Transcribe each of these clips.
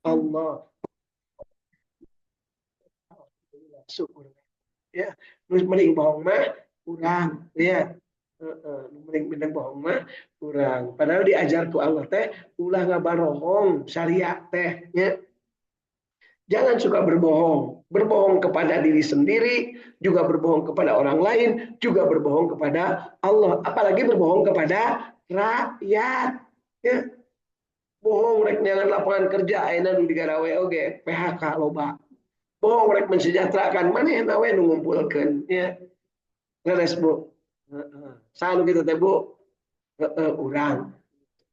Allah. Syukur. Ya, terus mending bohong mah kurang, ya. Mending mending bohong mah kurang. Padahal diajar ku Allah teh ulah ngabarohong syariat teh, ya. Jangan suka berbohong. Berbohong kepada diri sendiri, juga berbohong kepada orang lain, juga berbohong kepada Allah. Apalagi berbohong kepada rakyat. Ya, bohong rek nyangan lapangan kerja ayeuna nu digarawe oge PHK loba. Bohong rek mensejahterakan manehna we nu ngumpulkeun ya. Leres Bu. Heeh. Sanu kitu teh Bu. Urang.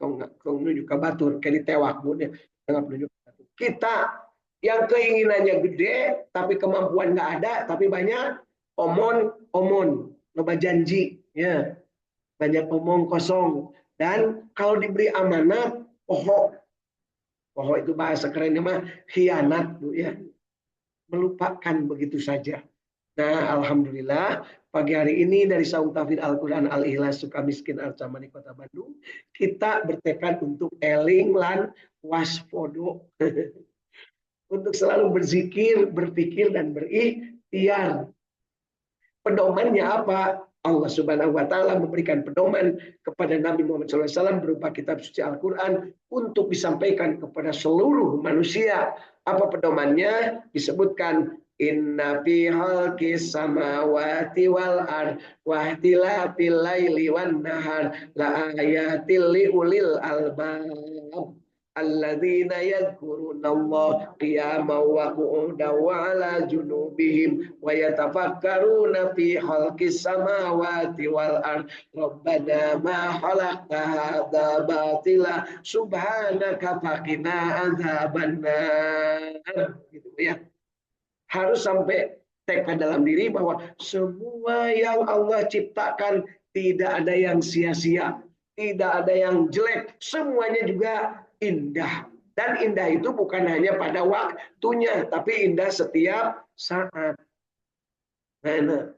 Tong nuju ka batur ke ditewak Bu. Kita yang keinginannya gede tapi kemampuan nggak ada tapi banyak omon loba janji ya, banyak omong kosong, dan kalau diberi amanat pohon itu bahasa kerennya mah khianat Bu ya, melupakan begitu saja. Nah, alhamdulillah pagi hari ini dari Saung Tafsir Al-Quran Al-Ikhlas Sukamiskin Arcamani Kota Bandung, kita bertekad untuk eling lan waspodo untuk selalu berzikir, berpikir dan berikhtiar. Pedomannya apa? Allah Subhanahu wa taala memberikan pedoman kepada Nabi Muhammad SAW berupa kitab suci Al-Qur'an untuk disampaikan kepada seluruh manusia. Apa pedomannya? Disebutkan inna fi khalqis samawati wal ard wa ihtilafil laili wan nahar la ayatil liulil albab alladzina yadhkurunallaha qiyaman wa qu'udan wa 'ala junubihim wa yatafakkaruna fi khalqis samawati wal ard rabbana ma khalaqta hadza batila subhanaka faqina adzabannar gitu ya. Harus sampai tekad dalam diri bahwa semua yang Allah ciptakan tidak ada yang sia-sia, tidak ada yang jelek, semuanya juga indah. Dan indah itu bukan hanya pada waktunya, tapi indah setiap saat. Nah,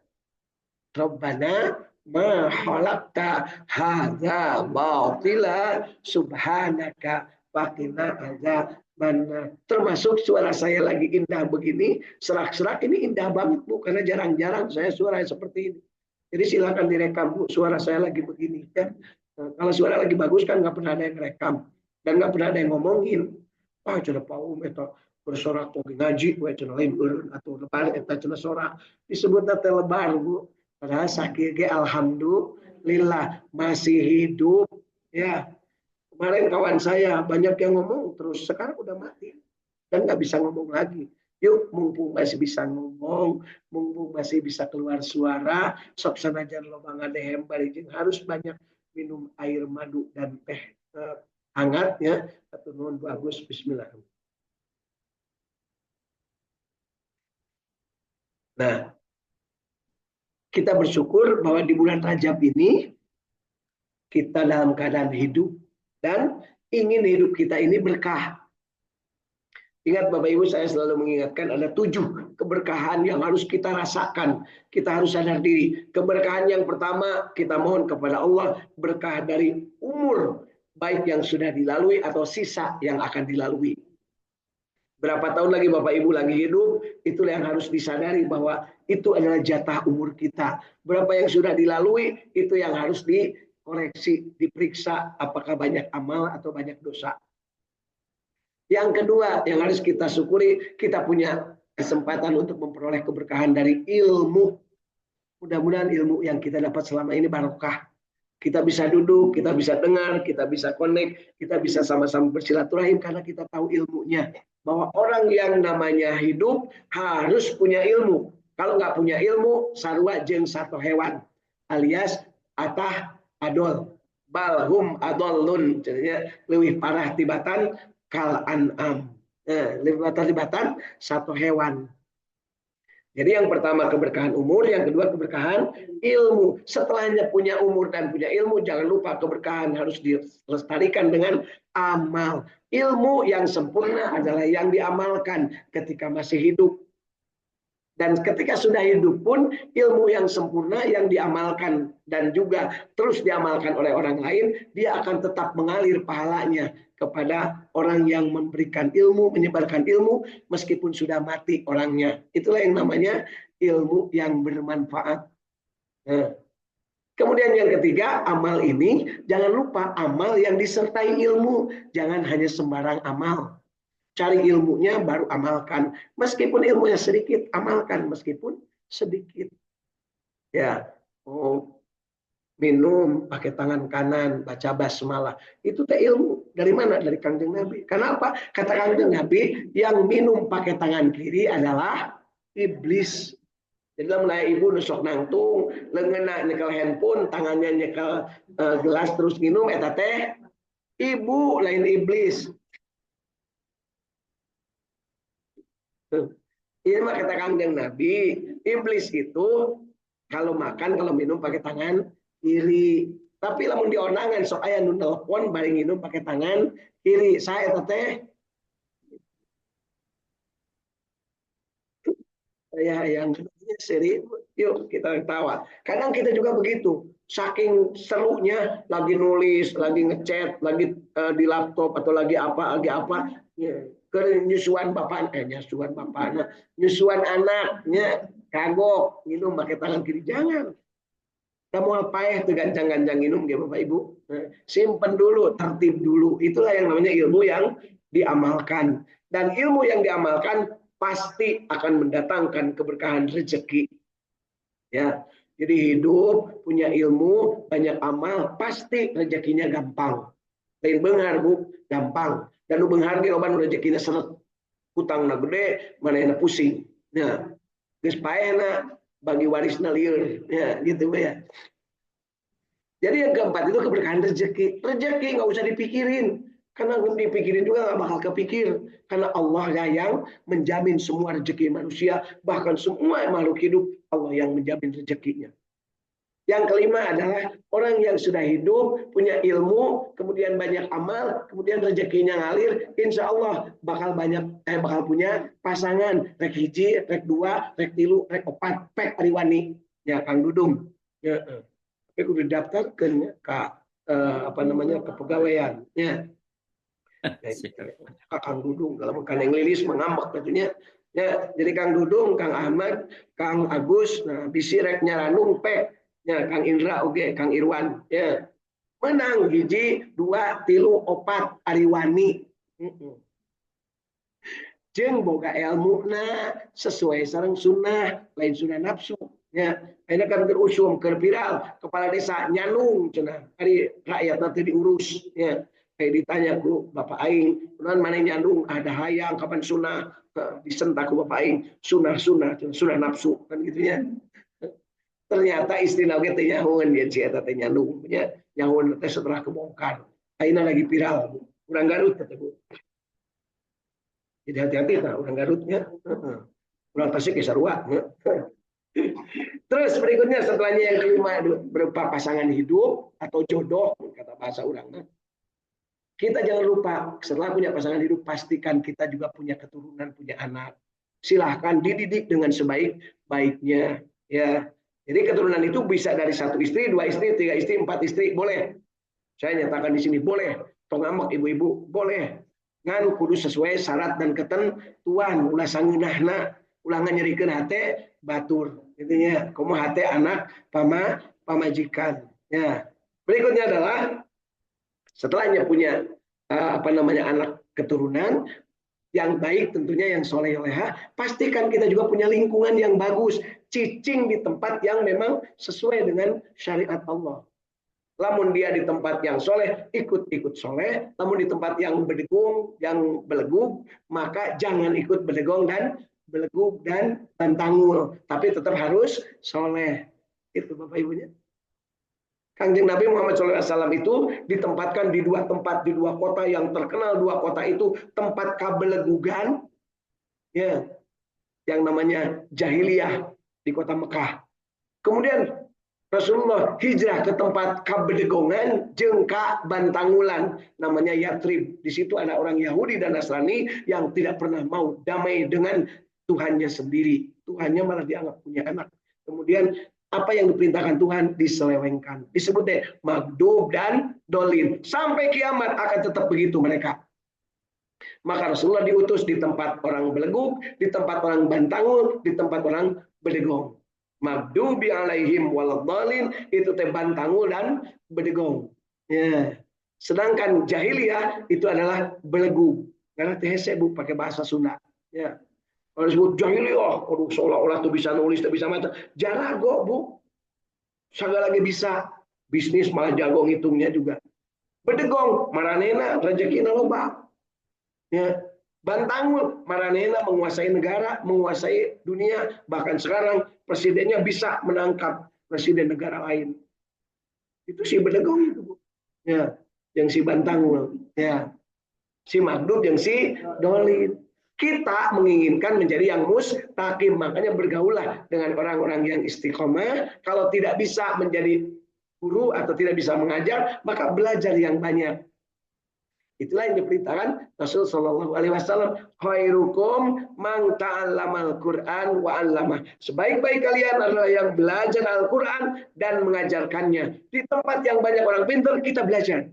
Rabbana ma khalaqta hadza batila subhanaka faqina adzabannar. Termasuk suara saya lagi indah begini, serak-serak ini indah banget Bu, karena jarang-jarang saya suara seperti ini. Jadi silakan direkam Bu, suara saya lagi begini ya. Nah, kalau suara lagi bagus kan nggak pernah ada yang rekam dan nggak pernah ada yang ngomongin. Ah, cenah paum eta bersorak kok ngaji we cenah lain eureun atuh lebar eta cenah sorak disebutna teh lebar Bu. Padahal sakit ge alhamdulillah masih hidup ya. Kemarin kawan saya banyak yang ngomong terus, sekarang udah mati dan nggak bisa ngomong lagi. Yuk, mumpung masih bisa ngomong, mumpung masih bisa keluar suara, sok sanajan loba ngadehem barijing harus banyak minum air madu dan teh hangat ya. Satu nuhun bagus, bismillah. Nah, kita bersyukur bahwa di bulan Rajab ini kita dalam keadaan hidup dan ingin hidup kita ini berkah. Ingat Bapak Ibu, saya selalu mengingatkan ada 7 keberkahan yang harus kita rasakan. Kita harus sadar diri. Keberkahan yang pertama kita mohon kepada Allah berkah dari umur baik yang sudah dilalui atau sisa yang akan dilalui. Berapa tahun lagi Bapak Ibu lagi hidup, itulah yang harus disadari bahwa itu adalah jatah umur kita. Berapa yang sudah dilalui, itu yang harus dikoreksi, diperiksa apakah banyak amal atau banyak dosa. Yang kedua yang harus kita syukuri, kita punya kesempatan untuk memperoleh keberkahan dari ilmu. Mudah-mudahan ilmu yang kita dapat selama ini barokah. Kita bisa duduk, kita bisa dengar, kita bisa connect, kita bisa sama-sama bersilaturahim karena kita tahu ilmunya. Bahwa orang yang namanya hidup harus punya ilmu. Kalau nggak punya ilmu, sarua jeung satu hewan. Alias atah adol. Balhum adolun. Jadinya lebih parah tibatan kal an'am. Lebih parah tibatan satu hewan. Jadi yang pertama keberkahan umur, yang kedua keberkahan ilmu. Setelahnya punya umur dan punya ilmu, jangan lupa keberkahan harus dilestarikan dengan amal. Ilmu yang sempurna adalah yang diamalkan ketika masih hidup. Dan ketika sudah hidup pun ilmu yang sempurna yang diamalkan dan juga terus diamalkan oleh orang lain, dia akan tetap mengalir pahalanya kepada orang yang memberikan ilmu, menyebarkan ilmu meskipun sudah mati orangnya. Itulah yang namanya ilmu yang bermanfaat. Nah, kemudian yang ketiga, amal ini jangan lupa amal yang disertai ilmu. Jangan hanya sembarang amal. Cari ilmunya baru amalkan. Meskipun ilmunya sedikit, amalkan meskipun sedikit. Ya, oh, minum pakai tangan kanan, baca basmalah. Itu teh ilmu. Dari mana? Dari Kanjeng Nabi. Karena apa? Kata Kanjeng Nabi, yang minum pakai tangan kiri adalah iblis. Jadi mulai ibu nusuk nangtung, lengena nyekel handphone, tangannya nyekel gelas terus minum, eta teh ibu lain iblis. Ini mah kata Kanjeng Nabi, iblis itu kalau makan, kalau minum pakai tangan kiri. Tapi lamun dionangan sok aya nu telepon bari minum pakai tangan kiri. Saya teh ya yang seri, yuk kita tawa. Kadang kita juga begitu, saking serunya lagi nulis, lagi ngechat, lagi di laptop atau lagi apa, ya, ke nyusuan bapak, nyusuan anaknya kagok minum pakai tangan kiri, jangan. Kamu apa ya tuh gancang-gancang minum ya Bapak Ibu, simpen dulu, tertib dulu. Itulah yang namanya ilmu yang diamalkan. Dan ilmu yang diamalkan pasti akan mendatangkan keberkahan rezeki. Ya, jadi hidup punya ilmu, banyak amal, pasti rezekinya gampang. Lain benghar Bu, gampang. Dan lu benghar ge loban rezekinya seret. Hutang na gede, mana yang pusing. Nah, geus paena bagi warisna lieur. Ya, gitu ya. Jadi yang keempat itu keberkahan rezeki. Rezeki nggak usah dipikirin. Karena dipikirin juga nggak bakal kepikir. Karena Allah yang menjamin semua rezeki manusia. Bahkan semua makhluk hidup, Allah yang menjamin rezekinya. Yang kelima adalah orang yang sudah hidup, punya ilmu, kemudian banyak amal, kemudian rezekinya ngalir, insya Allah bakal punya pasangan, rek hiji, rek dua, rek tilu, rek opat, pek ariwani. Ya, Kang Dudung. Ya, tapi udah daftar ke kepegawaian. Ya. Kang Dudung dalam yang lilis mengambek tentunya. Ya, jadi Kang Dudung, Kang Ahmad, Kang Agus, nah bisi rek nyaranung pek. Ya, Kang Indra oke, Kang Irwan. Ya. Menang hiji, dua, tilu, opat, ariwani. Jeung boga ilmu na sesuai sareng sunnah, lain sunnah nafsu. Ya, ayeuna kan keur usum keur viral, kepala desa nyanung cenah. Ari rakyat nanti diurus. Ya. Kayak ditanya ku Bapak Aing, kemudian mana nyandung ada hayang kapan sunnah disentak ku Bapak Aing, sunnah nafsu kan gitunya. Ternyata istilah ge teh nyahoeun ya si eta teh nyandung nya nyahoeun teh setelah kebongkar. Ayeuna lagi viral, urang Garut kata Bu. Jadi hati-hati nah urang Garutnya. Urang Tasik ge sarua. Terus berikutnya setelahnya yang kelima berupa pasangan hidup atau jodoh kata bahasa urangna. Kita jangan lupa setelah punya pasangan hidup pastikan kita juga punya keturunan, punya anak. Silahkan dididik dengan sebaik-baiknya. Ya, jadi keturunan itu bisa dari 1 istri, 2 istri, 3 istri, 4 istri, boleh. Saya nyatakan di sini boleh. Tongambek ibu-ibu boleh. Ngan kudu sesuai syarat dan ketentuan. Ulah sangeunahna, ulah nyerikeun hate batur. Intinya, komo hate anak pamajikan. Ya. Berikutnya adalah setelahnya punya anak keturunan yang baik, tentunya yang soleh-soleha, pastikan kita juga punya lingkungan yang bagus, cicing di tempat yang memang sesuai dengan syariat Allah. Lamun dia di tempat yang soleh, ikut soleh. Lamun di tempat yang berdegung, yang belegug, maka jangan ikut berdegong dan belegug dan tangul, tapi tetap harus soleh. Itu Bapak Ibunya. Kanjeng Nabi Muhammad SAW itu ditempatkan di 2 tempat, di 2 kota yang terkenal. 2 kota itu tempat kabelegugan, ya, yang namanya jahiliyah di kota Mekah. Kemudian Rasulullah hijrah ke tempat kabedegongan jengka bantangulan namanya Yatrib. Di situ ada orang Yahudi dan Nasrani yang tidak pernah mau damai dengan Tuhannya sendiri. Tuhannya malah dianggap punya anak. Kemudian apa yang diperintahkan Tuhan diselewengkan. Disebut deh magdub dan dolin. Sampai kiamat akan tetap begitu mereka. Maka Rasulullah diutus di tempat orang beleguk, di tempat orang bantangul, di tempat orang bedegong. Magdubi alaihim waladhdallin, itu teh bantangul dan bedegong. Ya. Sedangkan jahiliyah itu adalah belegu. Karena teh Bu pakai bahasa Sunda. Ya. Kalau disebut jahiliyah, aduh seolah-olah tuh bisa nulis, tuh bisa maca. Jarago Bu. Segala lagi bisa. Bisnis malah jago ngitungnya juga. Bedegong, maranena rezeki loba. Ya, Bantangul, maranena menguasai negara, menguasai dunia, bahkan sekarang presidennya bisa menangkap presiden negara lain. Itu si Bedegong itu, Bu. Ya, yang si Bantangul, ya. Si Magdub yang si Dolin. Kita menginginkan menjadi yang mustaqim, makanya bergaulah dengan orang-orang yang istiqomah. Kalau tidak bisa menjadi guru atau tidak bisa mengajar, maka belajar yang banyak. Itulah yang diperintahkan Rasul Shallallahu Alaihi Wasallam. Khairukum man ta'allamal Quran wa 'allamah. Sebaik-baik kalian adalah yang belajar Al-Quran dan mengajarkannya. Di tempat yang banyak orang pintar kita belajar.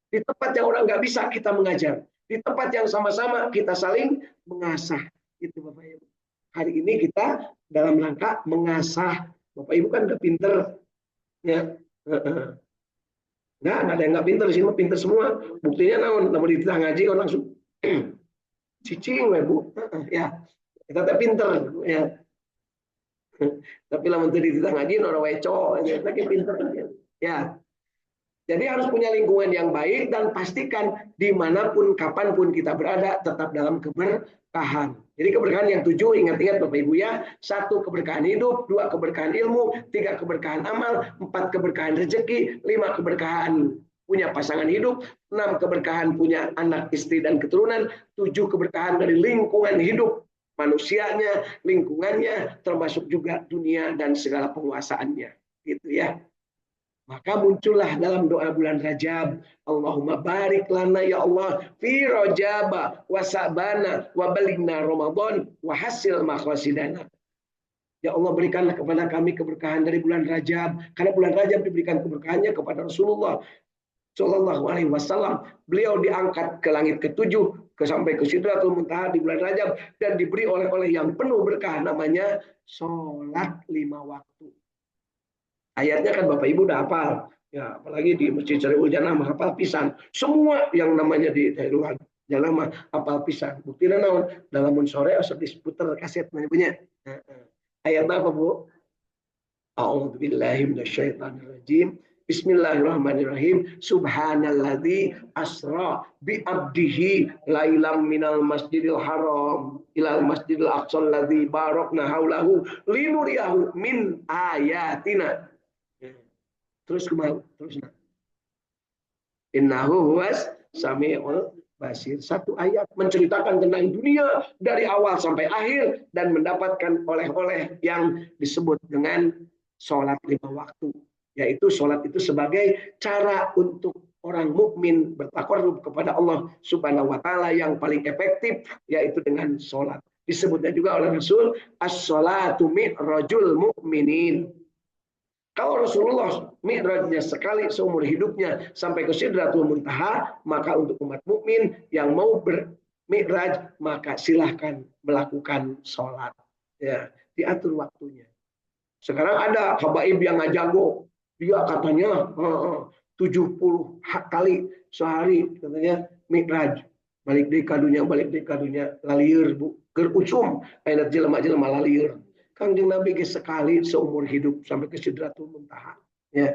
Di tempat yang orang nggak bisa kita mengajar. Di tempat yang sama-sama kita saling mengasah. Itu Bapak Ibu. Hari ini kita dalam rangka mengasah. Bapak Ibu kan udah pintar. Ya. Nggak ada yang nggak pinter, sini mah pinter semua. Buktinya namun di tengah ngaji orang langsung cicing we Bu. Ya. Kita teh pinter ya. Tapi lamun teu di tengah ngaji orang weco, kita pinter ya. Jadi harus punya lingkungan yang baik dan pastikan dimanapun, kapanpun kita berada tetap dalam keberkahan. Jadi keberkahan yang 7, ingat-ingat Bapak Ibu ya. 1 keberkahan hidup, 2 keberkahan ilmu, 3 keberkahan amal, 4 keberkahan rezeki, 5 keberkahan punya pasangan hidup, 6 keberkahan punya anak, istri, dan keturunan, 7 keberkahan dari lingkungan hidup manusianya, lingkungannya, termasuk juga dunia dan segala penguasaannya. Gitu ya. Maka muncullah dalam doa bulan Rajab, Allahumma barik lana ya Allah fi Rajaba wa Sa'bana wa balighna Ramadan wa hasil maqasidana. Ya Allah, berikanlah kepada kami keberkahan dari bulan Rajab, karena bulan Rajab diberikan keberkahannya kepada Rasulullah Shallallahu Alaihi Wasallam. Beliau diangkat ke langit ke-7, sampai ke Sidratul Muntaha di bulan Rajab, dan diberi oleh yang penuh berkah, namanya sholat 5 waktu. Ayatnya kan Bapak Ibu udah hafal. Ya, apalagi di Masjid Syariul Jannah hafal pisan. Semua yang namanya di Syariul Jannah hafal pisan. Buktinya naon? Dalam sore asal diputer kaset punya. Ayat apa, Bu? A'udzubillahi minasyaitonirrajim. Bismillahirrahmanirrahim. Subhanalladzi asra bi abdihi lailam minal masjidil haram ilal masjidil aqsal ladzi barakna haulahu linuriyahu min ayatina. Terus kemana? Terus innahu huwas samiul basir. 1 ayat menceritakan tentang dunia dari awal sampai akhir dan mendapatkan oleh-oleh yang disebut dengan sholat 5 waktu. Yaitu sholat itu sebagai cara untuk orang mukmin bertakarrub kepada Allah Subhanahu wa taala yang paling efektif, yaitu dengan sholat. Disebutnya juga oleh Rasul as-sholatu mi'rajul mu'minin. Kalau Rasulullah mi'rajnya sekali seumur hidupnya sampai ke Sidratul Muntaha, maka untuk umat mukmin yang mau bermi'raj, maka silahkan melakukan sholat. Ya, diatur waktunya. Sekarang ada habaib yang nggak jago, dia katanya 70 kali sehari katanya mi'raj. Balik dari kadunya lalieur Bu, keur usum aya jelema-jelema lalieur. Kangjeng Nabi sekali seumur hidup sampai ke Sidratul Muntaha. Ya,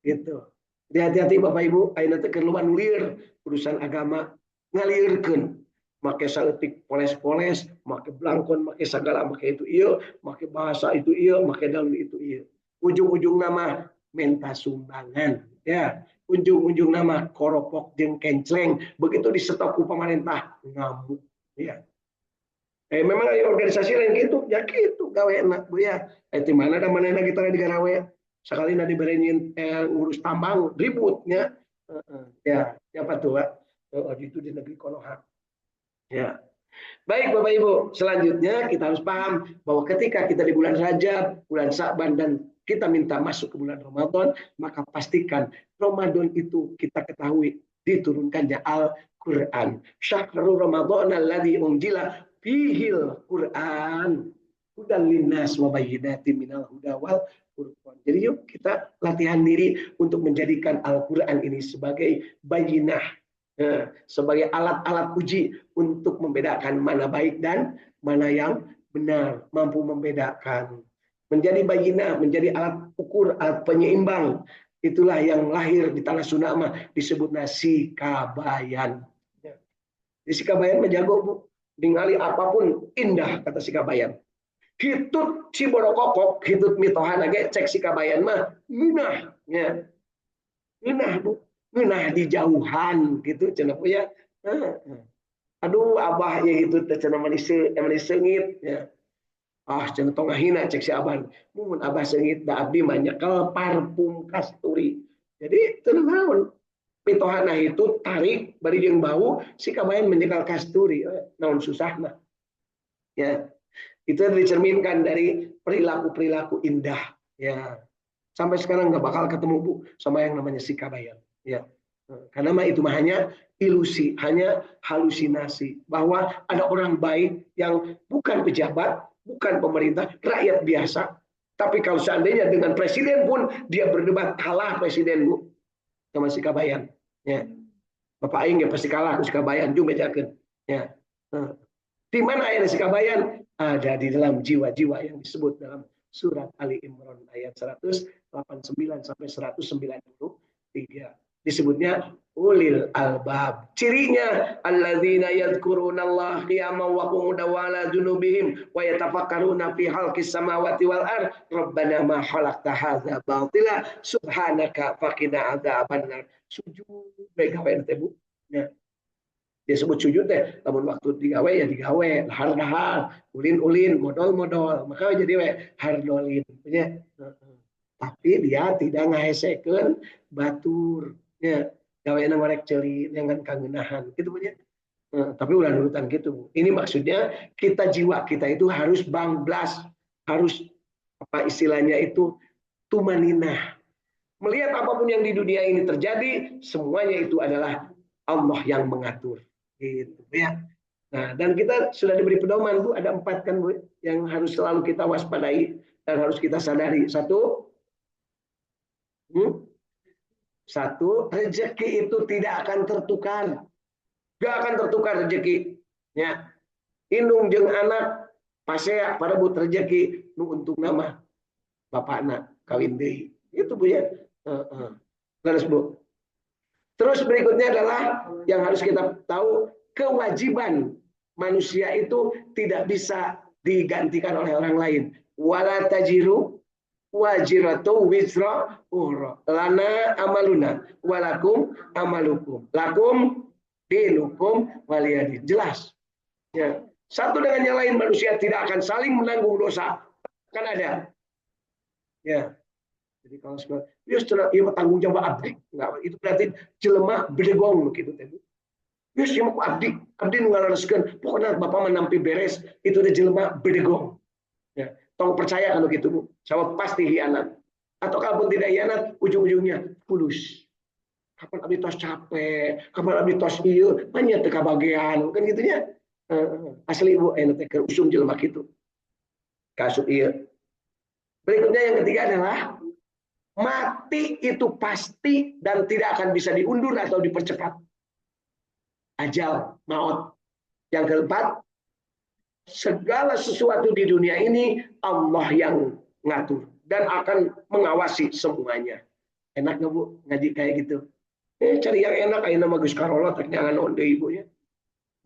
gitu. Hati-hati Bapak Ibu, ayeuna teh keluar nulir urusan agama ngaliurkeun. Make saeutik poles-poles, make blangkon, make sagala, make itu ieu, make bahasa itu ieu, make dalil itu ieu. Ujung-ujung nama minta sumbangan, ya. Ujung-ujung nama koropok jeung kencleng, begitu disetop ku pemerintah ngamuk, ya. Memang ada organisasi lain gitu, ya gitu gawe enak Bu ya. Di mana ada mana kita di garawe. Sekali nadi berenyin ngurus tambang ributnya. Ya, siapa tuh, Pak? Itu di negeri Konoha. Ya. Baik Bapak Ibu, selanjutnya kita harus paham bahwa ketika kita di bulan Rajab, bulan Sa'ban, dan kita minta masuk ke bulan Ramadan, maka pastikan Ramadan itu kita ketahui diturunkannya Al-Quran. Syahrul Ramadan alladzi unzila fihil Quran hudan linnas wa bayyinatin minal huda wal furqan. Jadi yuk kita latihan diri untuk menjadikan Al-Quran ini sebagai bayyinah, sebagai alat-alat uji untuk membedakan mana baik dan mana yang benar, mampu membedakan. Menjadi bayyinah, menjadi alat ukur, alat penyeimbang. Itulah yang lahir di tanah Sunda mah disebut Sikabayan. Di Sikabayan menjago Bu, ningali apapun indah kata Sikabayan. Hitut Ciborokokok, hitut mitohan lagi cek Sikabayan mah ngeunah ya. Ngeunah Bu, ngeunah di jauhan gitu cenah ya. Aduh abah ya gitu teh cenah manis seungit ya. Ah cenah tong ngahina cek si abah. Mun abah seungit da abdi mah nyekel parfum kasturi. Jadi teu naon. Mitohana itu tarik bari jeung bau Sikabayan menyekel kasturi. Naon susah mah. Ya. Itu dicerminkan dari perilaku-perilaku indah ya. Sampai sekarang nggak bakal ketemu Bu sama yang namanya Sikabayan ya. Karena mah itu mah hanya ilusi, hanya halusinasi bahwa ada orang baik yang bukan pejabat, bukan pemerintah, rakyat biasa. Tapi kalau seandainya dengan presiden pun dia berdebat kalah presiden Bu sama Sikabayan ya. Bapak aing ya pasti kalah Sikabayan juga bejakeun ya. Di mana ayat Sikabayan? Ada di dalam jiwa-jiwa yang disebut dalam surat Ali Imran ayat 189 sampai 193. Disebutnya ulil albab. Cirinya alladzina yadhkurunallaha qiyaman wa qu'udan wa 'ala junubihim wa yatafakkaruna fi khalqis samawati wal ard. Rabbana ma khalaqta hadza batila subhanaka faqina adzabannar. Sujud bae gawe teh Bu. Ya. Dia sebut sujud teh lamun waktu digawe ya digawe dahar-dahar ulin-ulin modal-modal maka jadi we hardolin ya. Tapi dia tidak ngahesekeun batur ya gawe nang ngorek ceuli dengan kangeunahan gitu punya. Tapi ulah nurutan gitu. Ini maksudnya kita jiwa kita itu harus bangblas, harus apa istilahnya itu tumaninah. Melihat apapun yang di dunia ini terjadi semuanya itu adalah Allah yang mengatur. Gitu ya. Nah, dan kita sudah diberi pedoman Bu, ada 4 kan Bu yang harus selalu kita waspadai dan harus kita sadari. Satu, rezeki itu tidak akan tertukar. Gak akan tertukar rezeki. Ya. Indung jeung anak pasea pada but rezeki nu untung nama bapakna kawin deui. Itu Bu ya. Terus Bu. Terus berikutnya adalah yang harus kita tahu, kewajiban manusia itu tidak bisa digantikan oleh orang lain. Wala tajiru wajiratu wizra uhra. Lana amaluna walakum amalukum. Lakum dinukum waliyadin. Jelas. Ya. Satu dengan yang lain manusia tidak akan saling menanggung dosa. Kan ada. Ya. Jadi kalau sekolah, ya tanggung jawab abdi, enggak, itu berarti jelema bedegong gitu teh. Yus ya mau abdi ngalareskeun, pokoknya bapak menampi beres, itu udah jelema bedegong. Ya, tolong percaya kalau gitu Bu, sama pasti hianat. Atau kalaupun tidak hianat, ujung-ujungnya fulus. Kapan abdi tos capek, kapan abdi tos ieu, banyak teh kabagean, kan gitunya. Asli Bu, anu teh keur usum jelema kitu. Kasuk ieu. Berikutnya yang ketiga adalah mati itu pasti dan tidak akan bisa diundur atau dipercepat. Ajal, maut. Yang keempat, segala sesuatu di dunia ini Allah yang ngatur dan akan mengawasi semuanya. Enak nggak Bu ngaji kayak gitu? Cari yang enak, ayeuna mah geus karola tak jangan onde Ibu ya.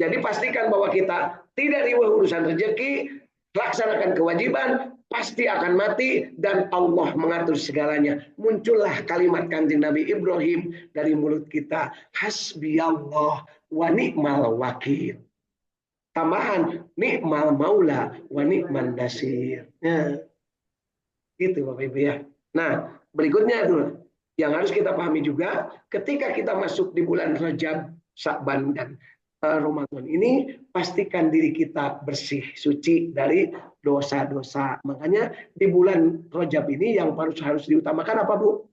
Jadi pastikan bahwa kita tidak riweuh urusan rezeki, laksanakan kewajiban, pasti akan mati dan Allah mengatur segalanya. Muncullah kalimat Kanjeng Nabi Ibrahim dari mulut kita, hasbiyallah wa ni'mal wakil. Tambahan, ni'mal maula wa ni'man nasir. Nah, gitu Bapak Ibu ya. Nah, berikutnya tuh yang harus kita pahami juga, ketika kita masuk di bulan Rajab, Sya'ban dan Ramadan ini, pastikan diri kita bersih, suci dari dosa-dosa. Makanya di bulan Rajab ini yang harus diutamakan apa Bu?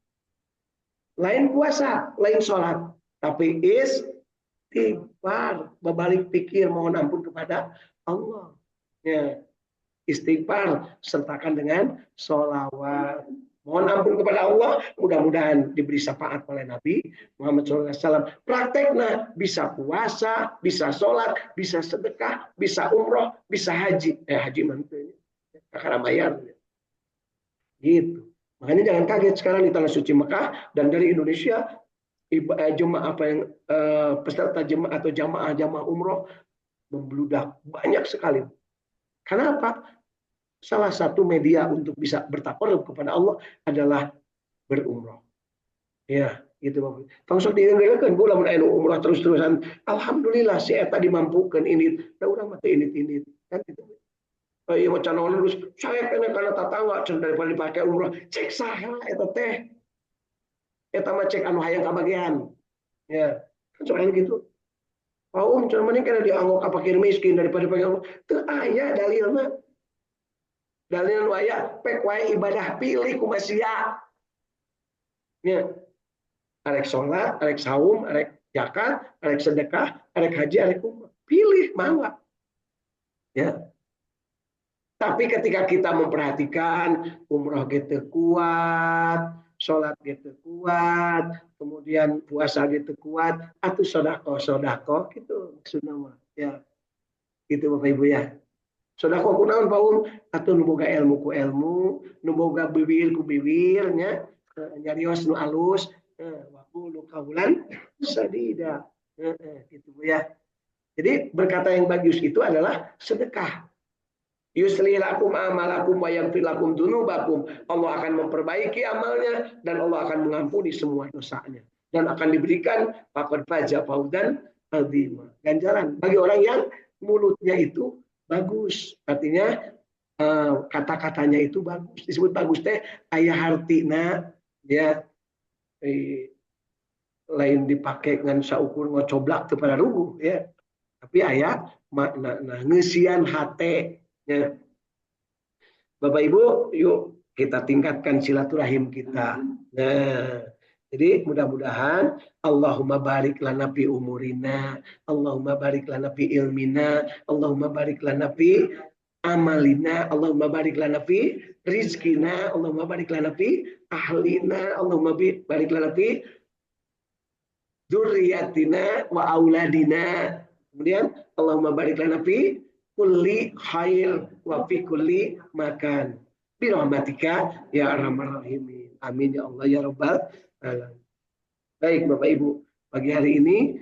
Lain puasa, lain sholat. tapi istighfar, berbalik pikir mohon ampun kepada Allah. Ya, istighfar sertakan dengan sholawat. Mohon ampun kepada Allah, mudah-mudahan diberi syafaat oleh Nabi Muhammad SAW. Prakteknya bisa puasa, bisa sholat, bisa sedekah, bisa umroh, bisa haji. Haji mantunya, karena bayar. Gitu. Makanya jangan kaget sekarang di tanah suci Mekah dan dari Indonesia jemaah apa yang peserta jemaah atau jamaah umroh membludak banyak sekali. Karena apa? Salah satu media untuk bisa bertakarub kepada Allah adalah berumroh. Ya, gitu Bapak. Tong sok dienggeulkeun bulan mun aya umroh terus-terusan. Alhamdulillah si eta dimampukeun ini. Da urang mah teu ini kan gitu. Ieu mah can lulus saya kena kana tatangga can daripada dipakai umroh. Cek saha eta teh. Eta mah cek anu hayang kabagian. Ya, kan soalnya gitu. Paum can mending kana dianggok ka fakir miskin daripada pakai umroh. Teu aya dalilna. Dalil waya pek wae ibadah pilih ku masia. Ya. Arek sholat, arek saum, arek zakat, arek sedekah, arek haji, arek umrah. Pilih mangga. Ya. Tapi ketika kita memperhatikan umroh gitu kuat, sholat gitu kuat, kemudian puasa gitu kuat, atau sodako gitu maksudnya mah. Ya. Gitu Bapak Ibu ya. Sodako kunaon paun atau nuboga ilmu ku ilmu, nuboga bibir ku bibirnya, nyarios nu alus, waktu lu kaulan sadida, gitu ya. Jadi berkata yang bagus itu adalah sedekah. Yuslih lakum amalakum wa yaghfir lakum dzunubakum. Allah akan memperbaiki amalnya dan Allah akan mengampuni semua dosanya dan akan diberikan faqad faza fawzan azima. Ganjaran bagi orang yang mulutnya itu bagus, artinya kata-katanya itu bagus, disebut bagus teh aya hartina ya, lain dipakai dengan saukur ngocoblak kepada rugu ya, tapi aya makna ngesian hate ya. Bapak Ibu, yuk kita tingkatkan silaturahim kita. Nah, jadi mudah-mudahan Allahumma barik lana fi umurina, Allahumma barik lana fi ilmina, Allahumma barik lana fi amalina, Allahumma barik lana fi rizkina, Allahumma barik lana fi ahlina, Allahumma barik lana fi dzurriyyatina wa auladina. Kemudian Allahumma barik lana fi kulli khair wa fi kulli makan. Bi rahmatika ya arhamar rahimin. Amin ya Allah ya rabbal alamin. Baik Bapak Ibu, pagi hari ini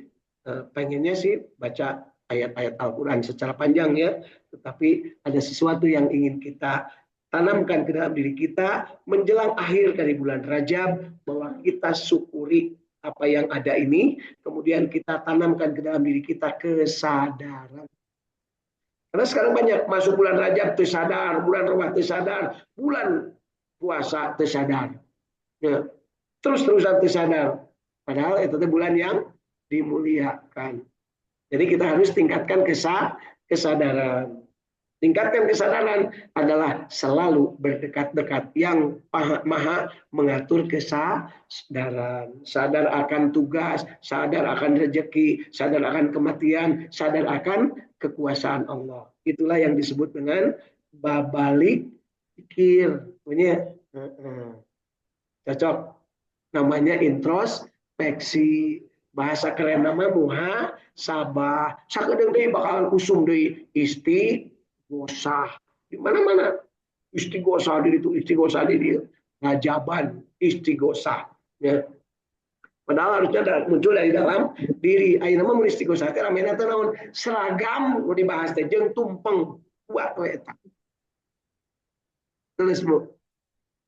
pengennya sih baca ayat-ayat Al-Quran secara panjang ya, tetapi ada sesuatu yang ingin kita tanamkan ke dalam diri kita menjelang akhir dari bulan Rajab, bahwa kita syukuri apa yang ada ini, kemudian kita tanamkan ke dalam diri kita kesadaran. Karena sekarang banyak masuk bulan Rajab tersadar, bulan Ramadan tersadar, bulan puasa tersadar, ya, terus-terusan tersadar. Padahal itu bulan yang dimuliakan. Jadi kita harus tingkatkan kesadaran. Tingkatkan kesadaran adalah selalu berdekat-dekat yang maha mengatur kesadaran. Sadar akan tugas, sadar akan rezeki, sadar akan kematian, sadar akan kekuasaan Allah. Itulah yang disebut dengan babalik pikir. Punya cocok. Namanya introspeksi. Bahasa keren nama muhasabah. Sakedeung deui bakalan kusum deui istighosah. Di mana-mana istighosah diri itu, istighosah diri. Ngajaban istighosah. Ya. Padahal harusnya muncul dari dalam diri. Ayeuna mah mun istighosah teh ramena teh naon? Seragam nu dibahas teh jeung tumpeng. Kuat we eta. Terus Bu.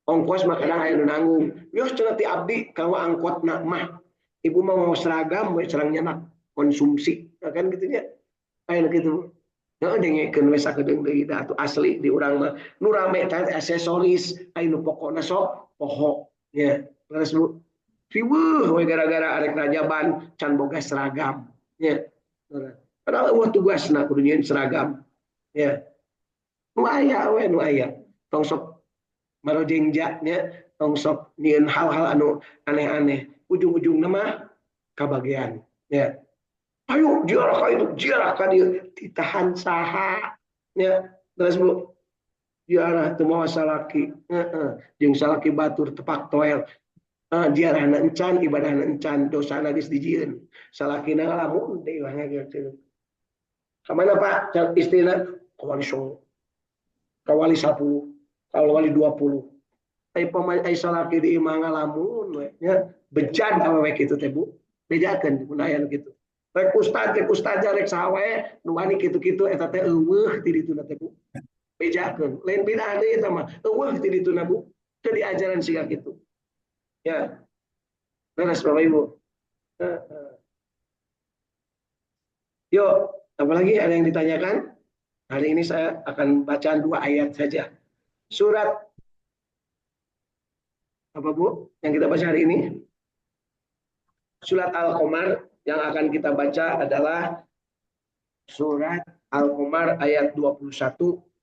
Ongkos mah kadang aya nu nanggung. Yos cenah ti abdi kalau angkotna mah. Ibu mau seragam, serang nyenak konsumsi, kan gitunya, kayak gitu. Nah, dengekeun we sakedeung deui da atuh asli di urang mah nu rame teh aksesoris, anu pokokna sok poho, ya. Terus Bu, riweuh we gara-gara arek rajaban can boga seragam, ya. Padahal eueuh tugasna kudu nyieun seragam, ya. Nu aya we nu aya. Tong sok marojengja nya, tong sok nyieun hal-hal anu aneh-aneh. Ujung-ujungnya mah kabagian. Ya. Ayo ziarah ka itu, ziarah ka dieu ditahan saha. Ya, terus Bu, ziarah teu mawa salaki. Heeh. Jeung salaki batur tepak toel. Ziarahna encan, ibadahna encan, dosana geus dijieun. Salakina ngalamun deui wah ngageun. Kamana Pak? Istrina kawali 10, kawali 10, kawali 20. Ai pamain ai salaki di imah ngalamun we nya bejan awewe kitu teh Bu. Bejakeun mun aya nu kitu. Rek ustaz rek saha wae nu wani kitu-kitu eta teh eueuh ti dituna teh Bu. Bejakeun. Lain bidah deui eta mah. Eueuh ti dituna Bu. Teu diajaran siga kitu. Ya, beres Bapak Ibu. Yuk, apalagi ada yang ditanyakan? Hari ini saya akan baca 2 ayat saja. Surat apa Bu yang kita baca hari ini? Surat Al-Qamar yang akan kita baca adalah surat Al-Qamar ayat 21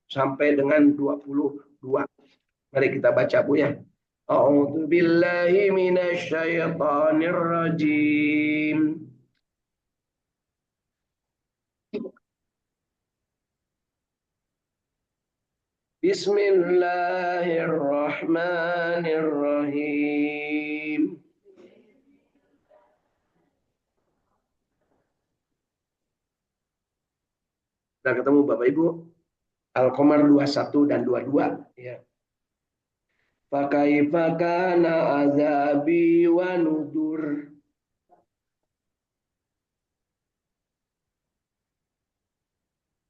sampai dengan 22. Mari kita baca Bu ya. A'udzu billahi minasyaitonir rajim. Bismillahirrahmanirrahim. Sudah ketemu Bapak Ibu? Al-Qamar 21 dan 22 ya. Fakaifa kana azabi wa nudur.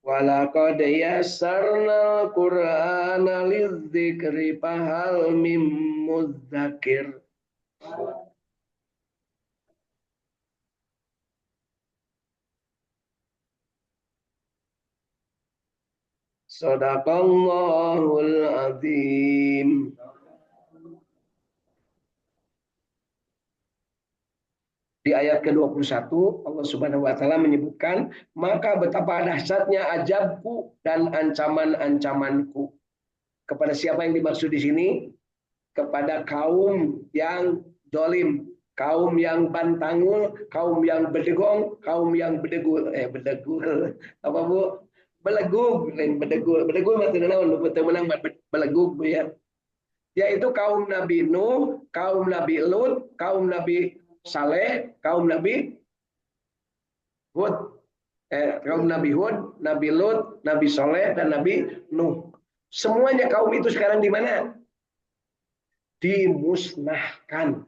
Walaqad yassarna Qur'ana lidzikri fahal mim mudzakir. Shadaqallahul azim. Di ayat ke-21 Allah Subhanahu wa taala menyebutkan, maka betapa dahsyatnya ajabku dan ancaman-ancamanku. Kepada siapa yang dimaksud di sini? Kepada kaum yang dolim, kaum yang bantangul, kaum yang bedegong, kaum yang bedegul. Bedegul. Apa Bu? Belegug, lain bedegul. Bedegul mah teu naon, teu meunang belegug ya. Yaitu kaum Nabi Nuh, kaum Nabi Lut, kaum Nabi Saleh, kaum Nabi Hud, kaum Nabi Hud, Nabi Lut, Nabi Saleh, dan Nabi Nuh. Semuanya kaum itu sekarang di mana? Dimusnahkan,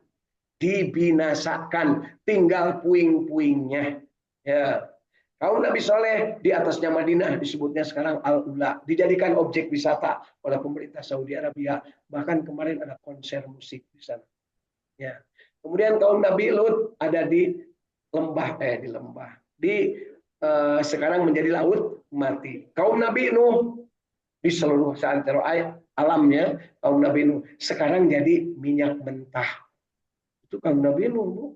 dibinasakan, tinggal puing-puingnya. Ya. Kaum Nabi Saleh di atasnya Madinah disebutnya sekarang Al-Ula, dijadikan objek wisata oleh pemerintah Saudi Arabia. Bahkan kemarin ada konser musik di sana. Ya. Kemudian kaum Nabi Lut ada di sekarang menjadi laut mati. Kaum Nabi Nuh di seluruh seantero alamnya, kaum Nabi Nuh sekarang jadi minyak mentah. Itu kaum Nabi Nuh, Bu.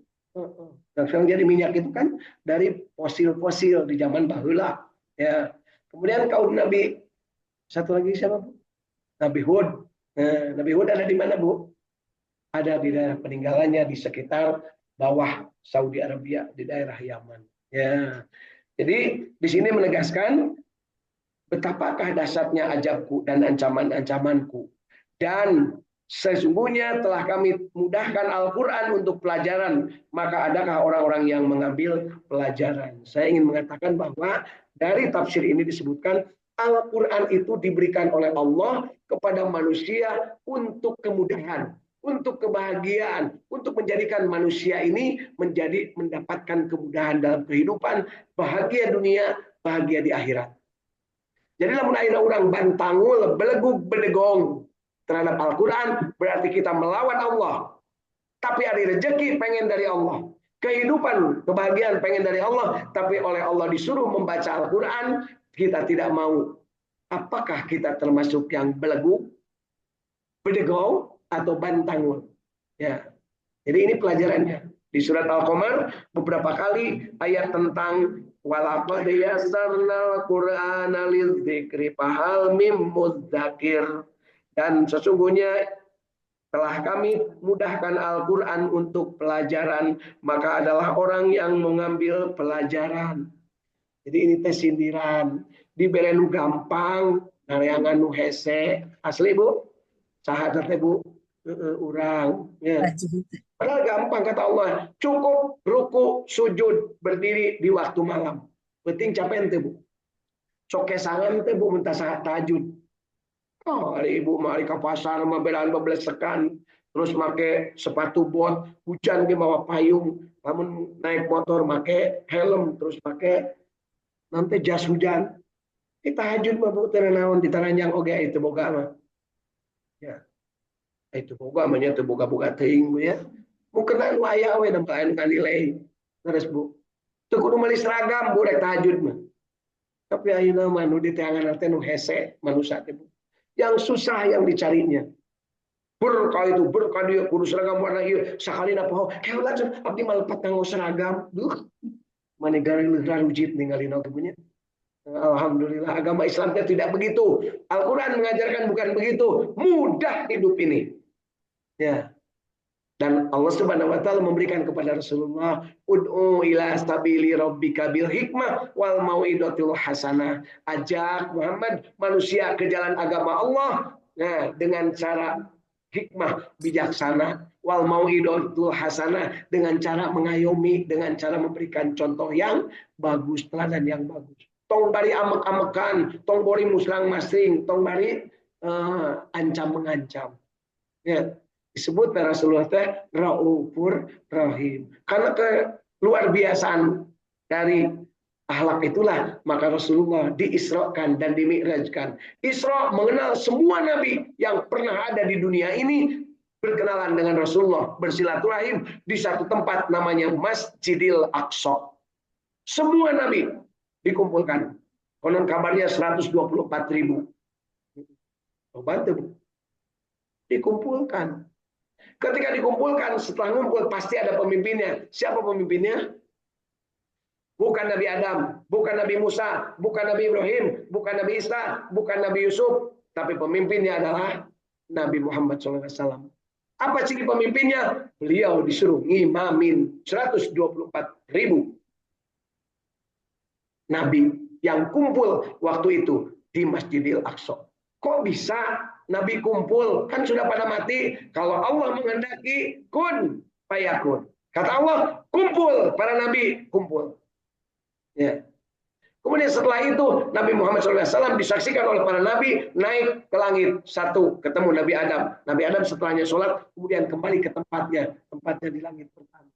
Dan sekarang jadi minyak itu kan dari fosil-fosil di zaman baheula. Ya. Kemudian kaum Nabi satu lagi siapa, Bu? Nabi Hud. Nabi Hud ada di mana, Bu? Ada di daerah peninggalannya di sekitar bawah Saudi Arabia di daerah Yaman. Ya. Jadi di sini menegaskan betapakah dahsyatnya ajabku dan ancaman-ancamanku. Dan sesungguhnya telah kami mudahkan Al-Quran untuk pelajaran. Maka adakah orang-orang yang mengambil pelajaran? Saya ingin mengatakan bahwa dari tafsir ini disebutkan Al-Quran itu diberikan oleh Allah kepada manusia untuk kemudahan, untuk kebahagiaan, untuk menjadikan manusia ini mendapatkan kemudahan dalam kehidupan, bahagia dunia, bahagia di akhirat. Jadi lamun aya urang bantangul, belegug, bedegong terhadap Al-Quran, berarti kita melawan Allah. Tapi ada rezeki pengen dari Allah, kehidupan, kebahagiaan pengen dari Allah, tapi oleh Allah disuruh membaca Al-Quran, kita tidak mau. Apakah kita termasuk yang belegug, bedegong, atau bantangul? Ya. Jadi ini pelajarannya. Di surat Al-Qamar beberapa kali ayat tentang walaqad yassarnal Qur'ana lidzikri fahal mim mudzakir, dan sesungguhnya Telah kami mudahkan Al-Quran untuk pelajaran, maka adalah orang yang mengambil pelajaran. Jadi ini teh sindiran. Dibere nu gampang, nareangan nu hese. Asli Bu? Sahadat teh Bu? Urang. Ya. Padahal gampang kata Allah. Cukup ruku, sujud, berdiri di waktu malam. Penting capek teh Bu. Cokesangan teh Bu minta saat tahajud. Oh, hari ibu mari ke pasar mah belaan beblesekan, terus make sepatu bot, hujan ge bawa payung, lamun naik motor make helm, terus make nanti jas hujan. Kita hajud mah bu naon ditaranjang oge itu boga mah. Ya, itu boga mah nya teu boga-boga teuing bu ya. Mungkin anu aya we da anu kanilai. Terus bu. Teu kudu meuli seragam bu rek tahajud mah. Tapi ayeuna mah nu diteangan teh nu hese manusia teh bu. Yang susah yang dicarinya. Berkah itu, berkah dia kudu seragam warna ieu sakali poho. Heula abdi malepat nganggo seragam. Duh. Manegara leuh rujit ningalina punya. Alhamdulillah agama Islam tidak begitu. Al-Quran mengajarkan bukan begitu. Mudah hidup ini. Ya. Dan Allah Subhanahu wa taala memberikan kepada Rasulullah, ud'u ila sabili rabbika bil hikmah wal mau'izatil hasanah. Ajak Muhammad manusia ke jalan agama Allah dengan cara hikmah bijaksana, wal mau'izatil hasanah dengan cara mengayomi, dengan cara memberikan contoh yang bagus, teladan yang bagus. Tong bari amek-amekan, tong bori muslang masing, tong bari ancam mengancam. Ya. Disebut Rasulullah teh Raufur Rahim. Karena keluar biasaan dari akhlak itulah maka Rasulullah diisrakan dan dimi'rajkan. Isra mengenal semua nabi yang pernah ada di dunia ini berkenalan dengan Rasulullah, bersilaturahim di satu tempat namanya Masjidil Aqsa. Semua nabi dikumpulkan. Konon kabarnya 124.000. Bantu dikumpulkan. Ketika dikumpulkan, setelah ngumpul pasti ada pemimpinnya. Siapa pemimpinnya? Bukan Nabi Adam, bukan Nabi Musa, bukan Nabi Ibrahim, bukan Nabi Isa, bukan Nabi Yusuf, tapi pemimpinnya adalah Nabi Muhammad SAW. Apa ciri pemimpinnya? Beliau disuruh ngimamin 124.000 Nabi yang kumpul waktu itu di Masjidil Aqsa. Kok bisa Nabi kumpul? Kan sudah pada mati. Kalau Allah menghendaki, kun fayakun. Kata Allah, kumpul. Para Nabi kumpul. Ya. Kemudian setelah itu, Nabi Muhammad SAW disaksikan oleh para Nabi naik ke langit. Satu, ketemu Nabi Adam. Nabi Adam setelahnya sholat, kemudian kembali ke tempatnya. Tempatnya di langit pertama.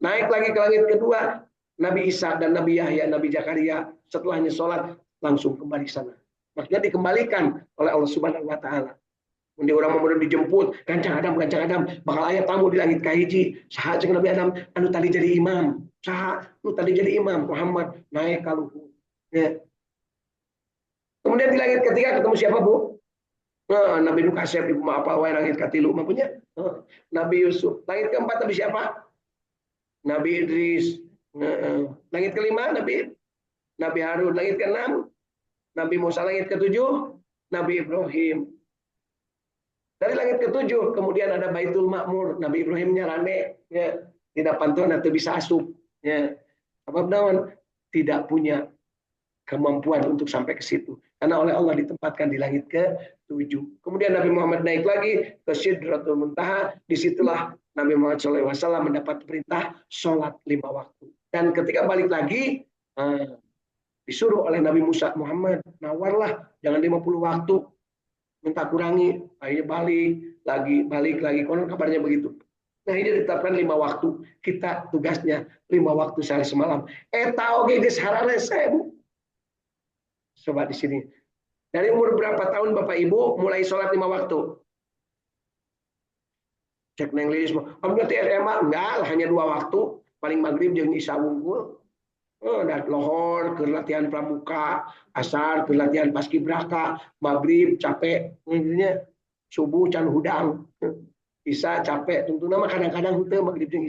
Naik lagi ke langit kedua, Nabi Isa dan Nabi Yahya, Nabi Zakaria. Setelahnya sholat, langsung kembali sana. Maksudnya dikembalikan oleh Allah Subhanahu wa taala. Kemudian orang mau dijemput, gancang Adam, bakal aya tamu di langit kahiji. Saha jeung Nabi Adam, anu tadi jadi imam. Saha anu tadi jadi imam Muhammad naik ka luhur. Ya. Kemudian di langit ketiga ketemu siapa, Bu? Nabi Nuh Kasep, ibu apa wae langit katilu mah punya. Nabi Yusuf. Langit keempat Nabi siapa? Nabi Idris. Langit kelima Nabi Harun. Langit keenam Nabi Musa. Langit ketujuh Nabi Ibrahim. Dari langit ketujuh kemudian ada Baitul Ma'mur. Nabi Ibrahimnya rane ya, tidak pantun atau bisa asup ya. Sebab naon tidak punya kemampuan untuk sampai ke situ karena oleh Allah ditempatkan di langit ke-7. Kemudian Nabi Muhammad naik lagi ke Sidratul Muntaha. Disitulah Nabi Muhammad SAW mendapat perintah sholat 5 waktu. Dan ketika balik lagi disuruh oleh Nabi Musa, Muhammad nawarlah jangan 50 waktu, minta kurangi. Akhirnya balik lagi. Konon kabarnya begitu. Nah ini ditetapkan 5 waktu. Kita tugasnya 5 waktu sehari semalam. Tahu geus hararese Bu. Coba di sini. Dari umur berapa tahun Bapak Ibu mulai sholat 5 waktu? Cek neng lilis mah. Berarti SMA enggak, hanya 2 waktu. Paling maghrib jeung isya wungkul. Dan lohor ke latihan pramuka, asar ke latihan paskibraka, maghrib capek, intinya subuh can hudang, isya capek. Tentu nama kadang-kadang henteu maghrib jeung isya.